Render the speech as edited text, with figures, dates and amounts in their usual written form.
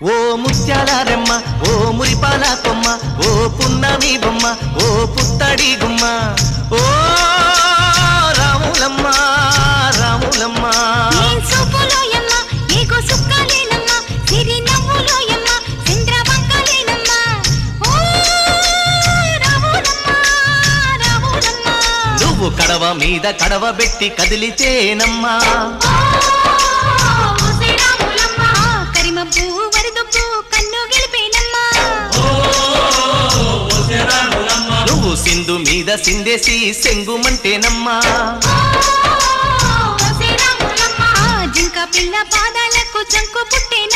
ఓ ముత్యాల రెమ్మ ఓ మురిపాల కొమ్మ ఓ పున్నమి బొమ్మ ఓ పుత్తడి గుమ్మ ఓ రాములమ్మ రాములమ్మ నువ్వు కడవ మీద కడవ పెట్టి కదిలితేనమ్మా నువ్వు సింధు మీద సిందేసి సెంగుమంటేనమ్మా జింక పిల్ల పాదాలకు జంకు పుట్టేన